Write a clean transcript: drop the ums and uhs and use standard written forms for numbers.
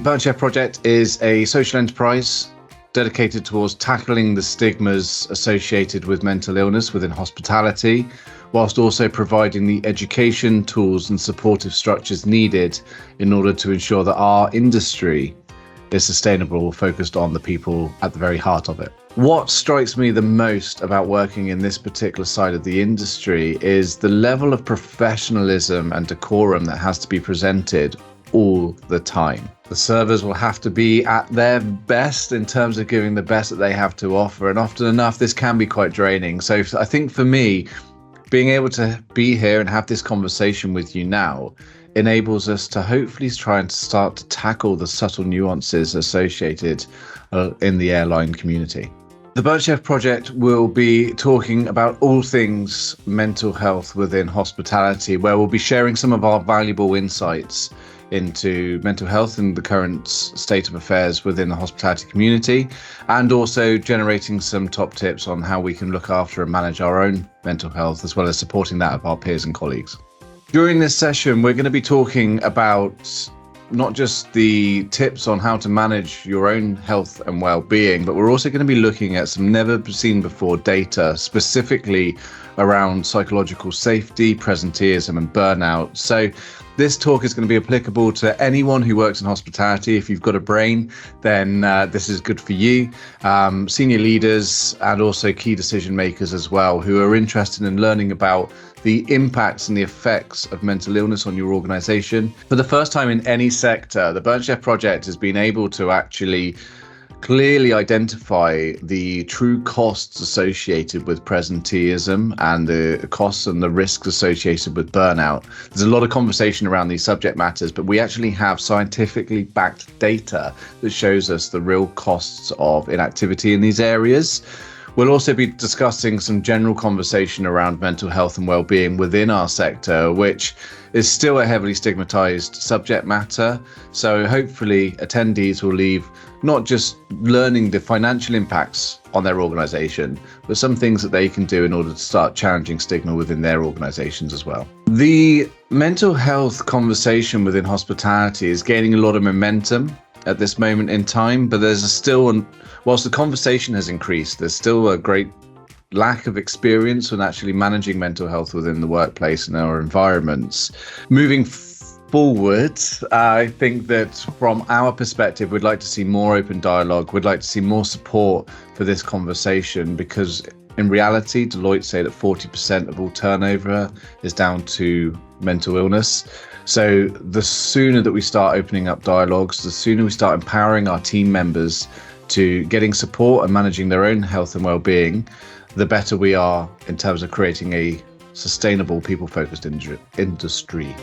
Burnt Chef Project is a social enterprise dedicated towards tackling the stigmas associated with mental illness within hospitality, whilst also providing the education, tools and supportive structures needed in order to ensure that our industry is sustainable, focused on the people at the very heart of it. What strikes me the most about working in this particular side of the industry is the level of professionalism and decorum that has to be presented all the time. The servers will have to be at their best in terms of giving the best that they have to offer, and often enough this can be quite draining. So I think for me, being able to be here and have this conversation with you now enables us to hopefully try and start to tackle the subtle nuances associated in the airline community. The Burnt Chef Project will be talking about all things mental health within hospitality, where we'll be sharing some of our valuable insights into mental health and the current state of affairs within the hospitality community, and also generating some top tips on how we can look after and manage our own mental health, as well as supporting that of our peers and colleagues. During this session, we're going to be talking about not just the tips on how to manage your own health and well-being, but we're also going to be looking at some never seen before data, specifically around psychological safety, presenteeism and burnout. So this talk is going to be applicable to anyone who works in hospitality. If you've got a brain, then this is good for you. Senior leaders and also key decision makers as well, who are interested in learning about the impacts and the effects of mental illness on your organization. For the first time in any sector, the Burnt Chef Project has been able to actually clearly identify the true costs associated with presenteeism and the costs and the risks associated with burnout. There's a lot of conversation around these subject matters, but we actually have scientifically backed data that shows us the real costs of inactivity in these areas. We'll also be discussing some general conversation around mental health and well-being within our sector, which is still a heavily stigmatized subject matter. So hopefully attendees will leave not just learning the financial impacts on their organization, but some things that they can do in order to start challenging stigma within their organizations as well. The mental health conversation within hospitality is gaining a lot of momentum at this moment in time, but whilst the conversation has increased, there's still a great lack of experience in actually managing mental health within the workplace and our environments. Moving forward, I think that from our perspective, we'd like to see more open dialogue. We'd like to see more support for this conversation, because in reality, Deloitte say that 40% of all turnover is down to mental illness. So the sooner that we start opening up dialogues, the sooner we start empowering our team members to getting support and managing their own health and well-being, the better we are in terms of creating a sustainable, people-focused industry.